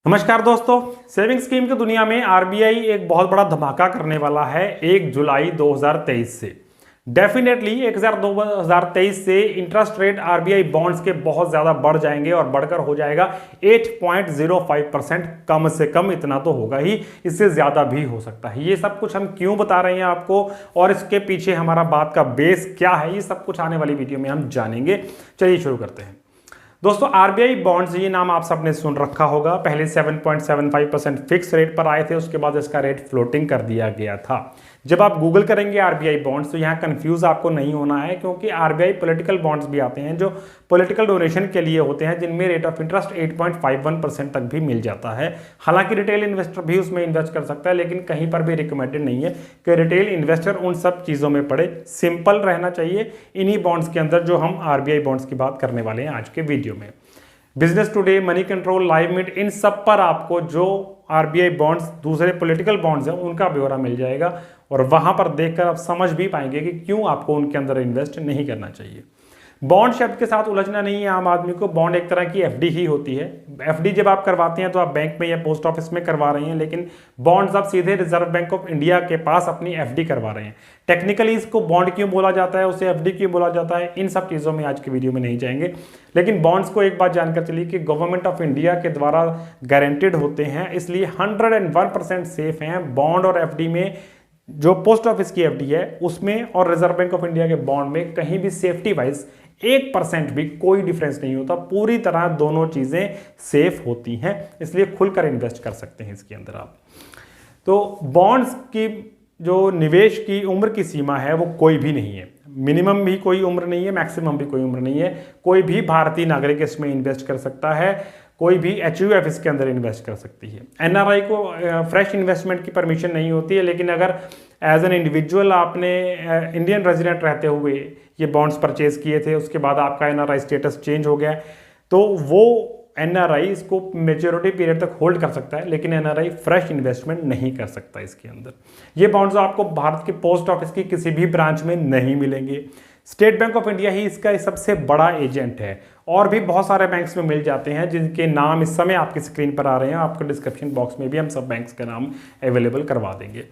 नमस्कार दोस्तों। Saving scheme की दुनिया में आरबीआई एक बहुत बड़ा धमाका करने वाला है 1 जुलाई 2023 से। डेफिनेटली 1 जुलाई 2023 से इंटरेस्ट रेट आरबीआई बॉन्ड्स के बहुत ज़्यादा बढ़ जाएंगे और बढ़कर हो जाएगा 8.05%। कम से कम इतना तो होगा ही, इससे ज़्यादा भी हो सकता है। ये सब कुछ हम क्यों बता रहे हैं आपको और इसके पीछे हमारा बात का बेस क्या है, ये सब कुछ आने वाली वीडियो में हम जानेंगे। चलिए शुरू करते हैं दोस्तों। आरबीआई बॉन्ड्स, ये नाम आप सबने सुन रखा होगा। पहले 7.75% फिक्स रेट पर आए थे, उसके बाद इसका रेट फ्लोटिंग कर दिया गया था। जब आप गूगल करेंगे आरबीआई बॉन्ड्स तो यहाँ कंफ्यूज आपको नहीं होना है, क्योंकि आरबीआई पॉलिटिकल बॉन्ड्स भी आते हैं जो पॉलिटिकल डोनेशन के लिए होते हैं, जिनमें रेट ऑफ इंटरेस्ट 8.51% तक भी मिल जाता है। हालांकि रिटेल इन्वेस्टर भी उसमें इन्वेस्ट कर सकता है, लेकिन कहीं पर भी रिकमेंडेड नहीं है कि रिटेल इन्वेस्टर उन सब चीज़ों में पड़े। सिंपल रहना चाहिए इन्हीं बॉन्ड्स के अंदर, जो हम आरबीआई बॉन्ड्स की बात करने वाले हैं आज के वीडियो में। Business today, money control, live मिट, इन सब पर आपको जो आरबीआई बॉन्ड्स, दूसरे पॉलिटिकल बॉन्ड्स हैं, उनका ब्यौरा मिल जाएगा और वहां पर देखकर आप समझ भी पाएंगे कि क्यों आपको उनके अंदर इन्वेस्ट नहीं करना चाहिए। बॉन्ड शब्द के साथ उलझना नहीं है आम आदमी को। बॉन्ड एक तरह की एफडी ही होती है। एफडी जब आप करवाते हैं तो आप बैंक में या पोस्ट ऑफिस में करवा रहे हैं, लेकिन बॉन्ड्स आप सीधे रिजर्व बैंक ऑफ इंडिया के पास अपनी एफडी करवा रहे हैं। टेक्निकली इसको बॉन्ड क्यों बोला जाता है, उसे एफडी क्यों बोला जाता है, इन सब चीज़ों में आज की वीडियो में नहीं जाएंगे। लेकिन बॉन्ड्स को एक बात जानकर चलिए कि गवर्नमेंट ऑफ इंडिया के द्वारा गारंटेड होते हैं, इसलिए 101% सेफ हैं। बॉन्ड और एफडी में, जो पोस्ट ऑफिस की एफडी है उसमें और रिजर्व बैंक ऑफ इंडिया के बॉन्ड में, कहीं भी सेफ्टी वाइज 1% भी कोई डिफरेंस नहीं होता। पूरी तरह दोनों चीज़ें सेफ होती हैं, इसलिए खुलकर इन्वेस्ट कर सकते हैं इसके अंदर आप। तो बॉन्ड्स की जो निवेश की उम्र की सीमा है वो कोई भी नहीं है। मिनिमम भी कोई उम्र नहीं है, मैक्सिमम भी कोई उम्र नहीं है। कोई भी भारतीय नागरिक इसमें इन्वेस्ट कर सकता है, कोई भी एचयूएफ इसके अंदर इन्वेस्ट कर सकती है। एनआरआई को फ्रेश इन्वेस्टमेंट की परमिशन नहीं होती है, लेकिन अगर एज एन इंडिविजुअल आपने इंडियन रेजिडेंट रहते हुए ये बॉन्ड्स परचेज किए थे, उसके बाद आपका एनआरआई स्टेटस चेंज हो गया, तो वो एनआरआई इसको मेच्योरिटी पीरियड तक होल्ड कर सकता है, लेकिन एनआरआई फ्रेश इन्वेस्टमेंट नहीं कर सकता इसके अंदर। ये बॉन्ड्स आपको भारत के पोस्ट ऑफिस की किसी भी ब्रांच में नहीं मिलेंगे। स्टेट बैंक ऑफ इंडिया ही इसका सबसे बड़ा एजेंट है, और भी बहुत सारे बैंक्स में मिल जाते हैं जिनके नाम इस समय आपकी स्क्रीन पर आ रहे हैं। आपको डिस्क्रिप्शन बॉक्स में भी हम सब बैंक्स का नाम अवेलेबल करवा देंगे।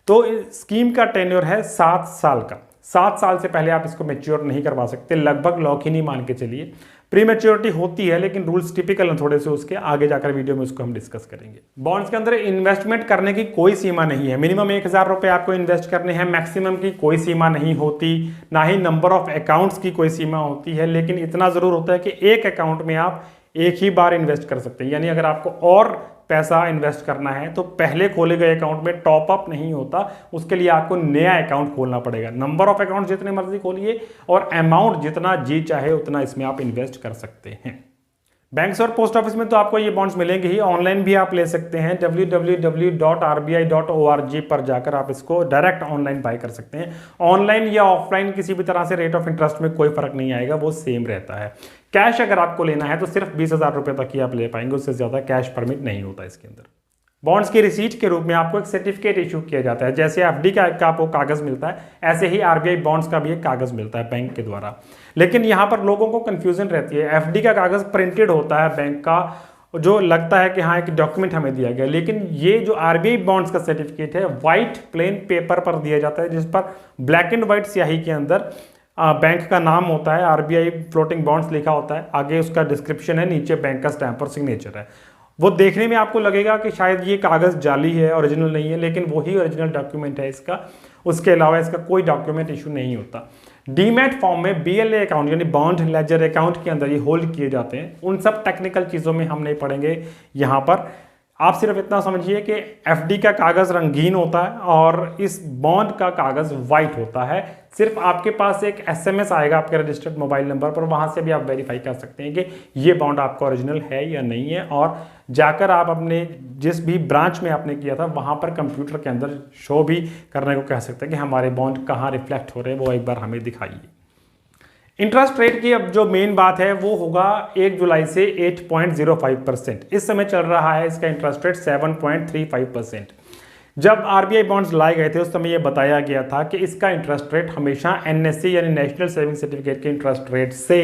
तो स्कीम का टेन्योर है 7 साल का। 7 साल से पहले आप इसको मैच्योर नहीं करवा सकते, लगभग लॉक ही नहीं मान के चलिए। प्री मैच्योरिटी होती है, लेकिन रूल्स टिपिकल हैं थोड़े से, उसके आगे जाकर वीडियो में उसको हम डिस्कस करेंगे। बॉन्ड्स के अंदर इन्वेस्टमेंट करने की कोई सीमा नहीं है। मिनिमम 1000 रुपये आपको इन्वेस्ट करने हैं, मैक्सिमम की कोई सीमा नहीं होती, ना ही नंबर ऑफ अकाउंट्स की कोई सीमा होती है। लेकिन इतना ज़रूर होता है कि एक अकाउंट में आप एक ही बार इन्वेस्ट कर सकते हैं। यानी अगर आपको और पैसा इन्वेस्ट करना है तो पहले खोले गए अकाउंट में टॉप अप नहीं होता, उसके लिए आपको नया अकाउंट खोलना पड़ेगा। नंबर ऑफ अकाउंट जितने मर्जी खोलिए और अमाउंट जितना जी चाहे उतना इसमें आप इन्वेस्ट कर सकते हैं। बैंक्स और पोस्ट ऑफिस में तो आपको ये बॉन्ड्स मिलेंगे ही, ऑनलाइन भी आप ले सकते हैं। www.rbi.org पर जाकर आप इसको डायरेक्ट ऑनलाइन बाय कर सकते हैं। ऑनलाइन या ऑफलाइन किसी भी तरह से रेट ऑफ इंटरेस्ट में कोई फर्क नहीं आएगा, वो सेम रहता है। कैश अगर आपको लेना है तो सिर्फ 20,000 रुपये तक ही आप ले पाएंगे, उससे ज़्यादा कैश परमिट नहीं होता इसके अंदर। बॉन्ड्स की रिसीट के रूप में आपको एक सर्टिफिकेट इशू किया जाता है। जैसे एफडी का आपको कागज़ मिलता है, ऐसे ही आरबीआई बॉन्ड्स का भी एक कागज़ मिलता है बैंक के द्वारा। लेकिन यहाँ पर लोगों को कन्फ्यूजन रहती है। एफडी का कागज़ प्रिंटेड होता है बैंक का, जो लगता है कि हाँ एक डॉक्यूमेंट हमें दिया गया, लेकिन ये जो आरबीआई बॉन्ड्स का सर्टिफिकेट है वाइट प्लेन पेपर पर दिया जाता है, जिस पर ब्लैक एंड व्हाइट स्याही के अंदर बैंक का नाम होता है, आरबीआई फ्लोटिंग बॉन्ड्स लिखा होता है, आगे उसका डिस्क्रिप्शन है, नीचे बैंक का स्टैंप और सिग्नेचर है। वो देखने में आपको लगेगा कि शायद ये कागज़ जाली है, ओरिजिनल नहीं है, लेकिन वही ओरिजिनल डॉक्यूमेंट है इसका। उसके अलावा इसका कोई डॉक्यूमेंट इशू नहीं होता। डीमैट फॉर्म में बीएलए अकाउंट यानी बॉन्ड लेजर अकाउंट के अंदर ये होल्ड किए जाते हैं। उन सब टेक्निकल चीज़ों में हम नहीं पढ़ेंगे यहाँ पर। आप सिर्फ इतना समझिए कि एफडी का कागज़ रंगीन होता है और इस बॉन्ड का कागज़ वाइट होता है। सिर्फ आपके पास एक एसएमएस आएगा आपके रजिस्टर्ड मोबाइल नंबर पर, वहाँ से भी आप वेरीफाई कर सकते हैं कि ये बॉन्ड आपका ओरिजिनल है या नहीं है, और जाकर आप अपने जिस भी ब्रांच में आपने किया था वहाँ पर कंप्यूटर के अंदर शो भी करने को कह सकते हैं कि हमारे बॉन्ड कहाँ रिफ्लेक्ट हो रहे हैं, वो एक बार हमें दिखाइए। इंटरेस्ट रेट की अब जो मेन बात है वो होगा 1 जुलाई से 8.05%। इस समय चल रहा है इसका इंटरेस्ट रेट 7.35%। जब आरबीआई बॉन्ड्स लाए गए थे उस समय ये बताया गया था कि इसका इंटरेस्ट रेट हमेशा एनएससी यानी नेशनल सेविंग सर्टिफिकेट के इंटरेस्ट रेट से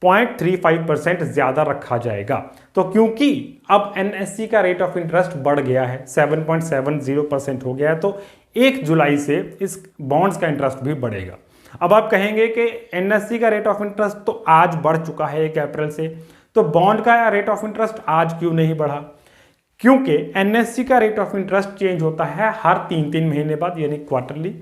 0.35% ज़्यादा रखा जाएगा। तो क्योंकि अब एनएससी का रेट ऑफ इंटरेस्ट बढ़ गया है, 7.70% हो गया है, तो 1 जुलाई से इस बॉन्ड्स का इंटरेस्ट भी बढ़ेगा। अब आप कहेंगे कि एनएससी का रेट ऑफ इंटरेस्ट तो आज बढ़ चुका है 1 अप्रैल से, तो बॉन्ड का रेट ऑफ इंटरेस्ट आज क्यों नहीं बढ़ा? क्योंकि एनएससी का रेट ऑफ इंटरेस्ट चेंज होता है हर 3-3 महीने बाद, यानी क्वार्टरली,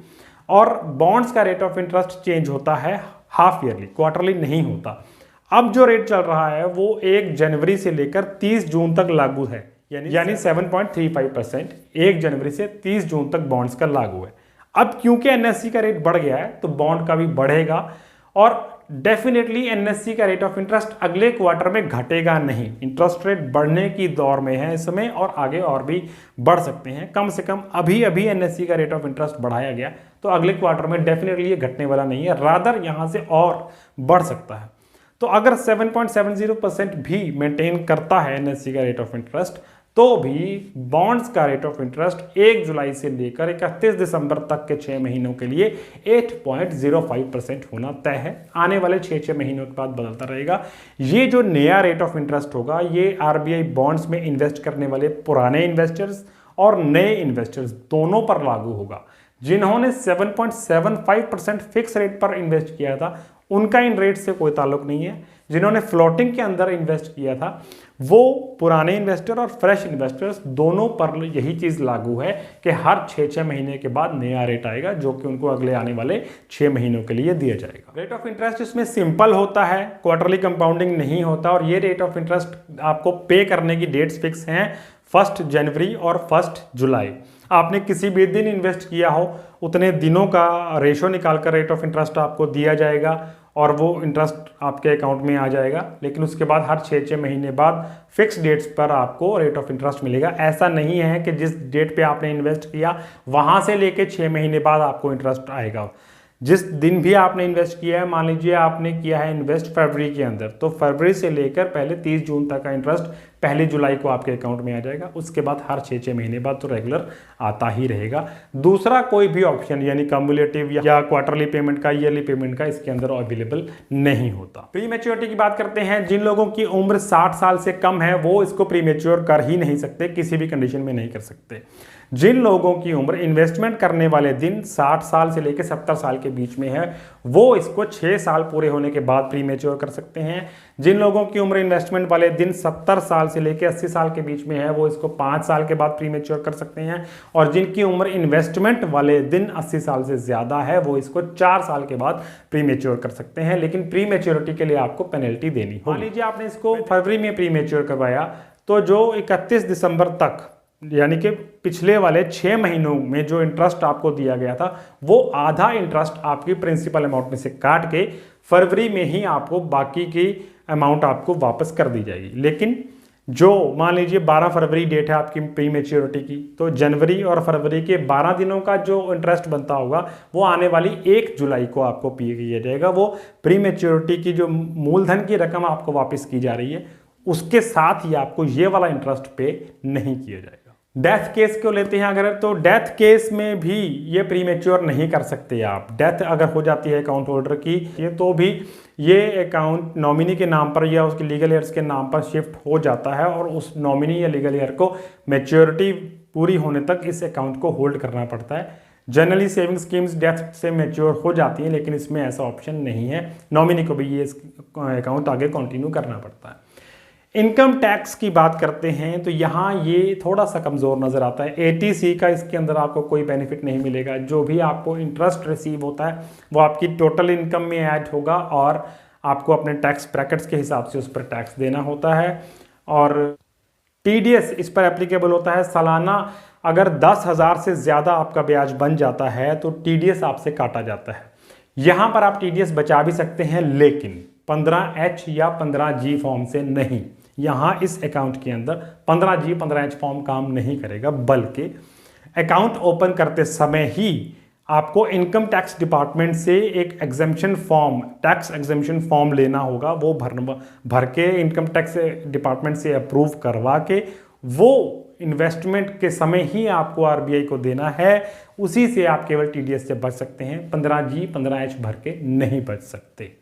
और बॉन्ड्स का रेट ऑफ इंटरेस्ट चेंज होता है हाफ ईयरली, क्वार्टरली नहीं होता। अब जो रेट चल रहा है वो 1 जनवरी से लेकर 30 जून तक लागू है, यानी 7.35% 1 जनवरी से 30 जून तक बॉन्ड्स का लागू है। अब क्योंकि एनएससी का रेट बढ़ गया है तो बॉन्ड का भी बढ़ेगा, और डेफिनेटली एनएससी का रेट ऑफ इंटरेस्ट अगले क्वार्टर में घटेगा नहीं। इंटरेस्ट रेट बढ़ने की दौर में है इस समय, और आगे और भी बढ़ सकते हैं। कम से कम अभी अभी एनएससी का रेट ऑफ इंटरेस्ट बढ़ाया गया, तो अगले क्वार्टर में डेफिनेटली ये घटने वाला नहीं है, रादर यहाँ से और बढ़ सकता है। तो अगर 7.70% भी मेंटेन करता है एनएससी का रेट ऑफ इंटरेस्ट, तो भी बॉन्ड्स का रेट ऑफ इंटरेस्ट 1 जुलाई से लेकर 31 दिसंबर तक के 6 महीनों के लिए 8.05% होना तय है। आने वाले 6 महीनों के बाद बदलता रहेगा। ये जो नया रेट ऑफ इंटरेस्ट होगा, ये आरबीआई बॉन्ड्स में इन्वेस्ट करने वाले पुराने इन्वेस्टर्स और नए इन्वेस्टर्स दोनों पर लागू होगा। जिन्होंने 7.75% फिक्स रेट पर इन्वेस्ट किया था, उनका इन रेट से कोई ताल्लुक नहीं है। जिन्होंने फ्लोटिंग के अंदर इन्वेस्ट किया था, वो पुराने इन्वेस्टर और फ्रेश इन्वेस्टर्स दोनों पर यही चीज़ लागू है कि हर 6 महीने के बाद नया रेट आएगा, जो कि उनको अगले आने वाले 6 महीनों के लिए दिया जाएगा। रेट ऑफ इंटरेस्ट इसमें सिंपल होता है, क्वार्टरली कंपाउंडिंग नहीं होता, और ये रेट ऑफ इंटरेस्ट आपको पे करने की डेट्स फिक्स हैं 1 जनवरी और 1 जुलाई। आपने किसी भी दिन इन्वेस्ट किया हो, उतने दिनों का रेशो निकालकर रेट ऑफ इंटरेस्ट आपको दिया जाएगा, और वो इंटरेस्ट आपके अकाउंट में आ जाएगा। लेकिन उसके बाद हर 6 महीने बाद फिक्स डेट्स पर आपको रेट ऑफ इंटरेस्ट मिलेगा। ऐसा नहीं है कि जिस डेट पे आपने इन्वेस्ट किया वहाँ से लेके 6 महीने बाद आपको इंटरेस्ट आएगा। जिस दिन भी आपने इन्वेस्ट किया है, मान लीजिए आपने किया है इन्वेस्ट फरवरी के अंदर, तो फरवरी से लेकर पहले 30 जून तक का इंटरेस्ट 1 जुलाई को आपके अकाउंट में आ जाएगा। उसके बाद हर 6 महीने बाद तो रेगुलर आता ही रहेगा। दूसरा कोई भी ऑप्शन यानी कम्युलेटिव या क्वार्टरली पेमेंट का, ईयरली पेमेंट का इसके अंदर अवेलेबल नहीं होता। प्री मैच्योरिटी की बात करते हैं। जिन लोगों की उम्र 60 साल से कम है वो इसको प्री मैच्योर कर ही नहीं सकते, किसी भी कंडीशन में नहीं कर सकते। जिन लोगों की उम्र इन्वेस्टमेंट करने वाले दिन 60 साल से लेकर 70 साल के बीच में है, वो इसको 6 साल पूरे होने के बाद प्री मैच्योर कर सकते हैं। जिन लोगों की उम्र इन्वेस्टमेंट वाले दिन 70 साल से लेकर 80 साल के बीच में है, वो इसको 5 साल के बाद प्री मैच्योर कर सकते हैं। और जिनकी उम्र इन्वेस्टमेंट वाले दिन 80 साल से ज़्यादा है, वो इसको 4 साल के बाद प्री मैच्योर कर सकते हैं। लेकिन प्री मैच्योरिटी के लिए आपको पेनल्टी देनी होगी। मान लीजिए आपने इसको फरवरी में प्री मैच्योर करवाया, तो जो 31 दिसंबर तक यानी कि पिछले वाले 6 महीनों में जो इंटरेस्ट आपको दिया गया था, वो आधा इंटरेस्ट आपकी प्रिंसिपल अमाउंट में से काट के फरवरी में ही आपको बाकी की अमाउंट आपको वापस कर दी जाएगी। लेकिन जो मान लीजिए 12 फरवरी डेट है आपकी प्री मैच्योरिटी की, तो जनवरी और फरवरी के 12 दिनों का जो इंटरेस्ट बनता होगा वो आने वाली 1 जुलाई को आपको पे किया जाएगा। वो प्री मैच्योरिटी की जो मूलधन की रकम आपको वापस की जा रही है, उसके साथ ही आपको ये वाला इंटरेस्ट पे नहीं किया जाएगा। डेथ केस को लेते हैं अगर, तो डेथ केस में भी ये प्री मैच्योर नहीं कर सकते आप। डेथ अगर हो जाती है अकाउंट होल्डर की, ये तो भी ये अकाउंट नॉमिनी के नाम पर या उसके लीगल ईयर्स के नाम पर शिफ्ट हो जाता है, और उस नॉमिनी या लीगल ईयर को मैच्योरिटी पूरी होने तक इस अकाउंट को होल्ड करना पड़ता है। जनरली सेविंग स्कीम्स डेथ से मैच्योर हो जाती हैं, लेकिन इसमें ऐसा ऑप्शन नहीं है। नॉमिनी को भी ये अकाउंट आगे कंटिन्यू करना पड़ता है। इनकम टैक्स की बात करते हैं तो यहाँ ये थोड़ा सा कमज़ोर नज़र आता है। एटीसी का इसके अंदर आपको कोई बेनिफिट नहीं मिलेगा। जो भी आपको इंटरेस्ट रिसीव होता है वो आपकी टोटल इनकम में ऐड होगा, और आपको अपने टैक्स ब्रैकेट्स के हिसाब से उस पर टैक्स देना होता है। और टीडीएस इस पर एप्लीकेबल होता है। सालाना अगर 10,000 से ज़्यादा आपका ब्याज बन जाता है तो टीडीएस आपसे काटा जाता है। यहाँ पर आप टीडीएस बचा भी सकते हैं, लेकिन 15H या 15G फॉर्म से नहीं। यहाँ इस अकाउंट के अंदर 15G 15H फॉर्म काम नहीं करेगा, बल्कि अकाउंट ओपन करते समय ही आपको इनकम टैक्स डिपार्टमेंट से एक exemption form, tax exemption form लेना होगा। वो भर के इनकम टैक्स डिपार्टमेंट से अप्रूव करवा के वो इन्वेस्टमेंट के समय ही आपको आरबीआई को देना है। उसी से आप केवल टीडीएस से बच सकते हैं, 15G 15H भर के नहीं बच सकते।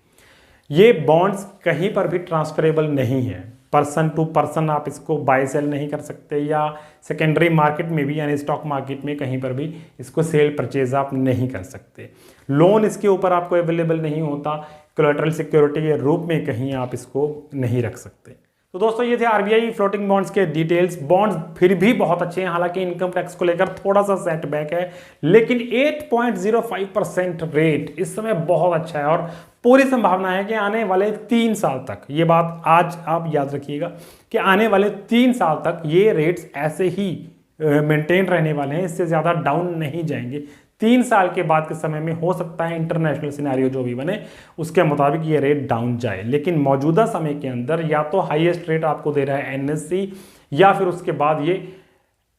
ये बॉन्ड्स कहीं पर भी ट्रांसफरेबल नहीं है, पर्सन टू पर्सन आप इसको बाय सेल नहीं कर सकते, या सेकेंडरी मार्केट में भी यानी स्टॉक मार्केट में कहीं पर भी इसको सेल परचेज आप नहीं कर सकते। लोन इसके ऊपर आपको अवेलेबल नहीं होता, कोलैटरल सिक्योरिटी के रूप में कहीं आप इसको नहीं रख सकते। तो दोस्तों ये थे आरबीआई फ्लोटिंग बॉन्ड्स के डिटेल्स। बॉन्ड्स फिर भी बहुत अच्छे हैं, हालांकि इनकम टैक्स को लेकर थोड़ा सा सेटबैक है, लेकिन 8.05% रेट इस समय बहुत अच्छा है और पूरी संभावना है कि आने वाले 3 साल तक, ये बात आज आप याद रखिएगा कि आने वाले 3 साल तक ये रेट्स ऐसे ही मेंटेन रहने वाले हैं, इससे ज़्यादा डाउन नहीं जाएंगे। 3 साल के बाद के समय में हो सकता है इंटरनेशनल सिनेरियो जो भी बने उसके मुताबिक ये रेट डाउन जाए, लेकिन मौजूदा समय के अंदर या तो हाईएस्ट रेट आपको दे रहा है एनएससी या फिर उसके बाद ये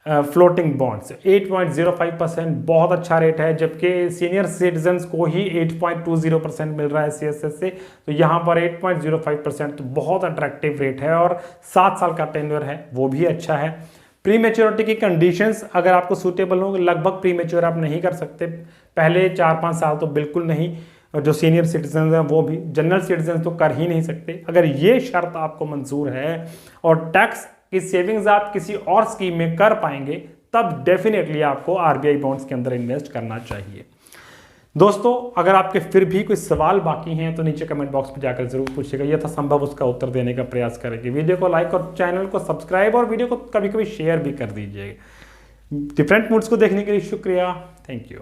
फ्लोटिंग बॉन्ड्स 8.05% बहुत अच्छा रेट है, जबकि सीनियर सिटीजन्स को ही 8.20% मिल रहा है सीएसएस से। तो यहाँ पर 8.05% तो बहुत अट्रैक्टिव रेट है और 7 साल का टेन्योर है, वो भी अच्छा है। प्री मेच्योरिटी की कंडीशंस अगर आपको सूटेबल हो, लगभग प्री मेच्योर आप नहीं कर सकते, पहले 4-5 साल तो बिल्कुल नहीं, और जो सीनियर सिटीजन हैं वो भी, जनरल सिटीजन तो कर ही नहीं सकते। अगर ये शर्त आपको मंजूर है और टैक्स की सेविंग्स आप किसी और स्कीम में कर पाएंगे, तब डेफिनेटली आपको आरबीआई बॉन्ड्स के अंदर इन्वेस्ट करना चाहिए। दोस्तों अगर आपके फिर भी कोई सवाल बाकी हैं तो नीचे कमेंट बॉक्स में जाकर जरूर पूछिएगा, यथासंभव उसका उत्तर देने का प्रयास करेंगे। वीडियो को लाइक और चैनल को सब्सक्राइब और वीडियो को कभी कभी शेयर भी कर दीजिएगा। डिफरेंट मूड्स को देखने के लिए शुक्रिया। Thank you.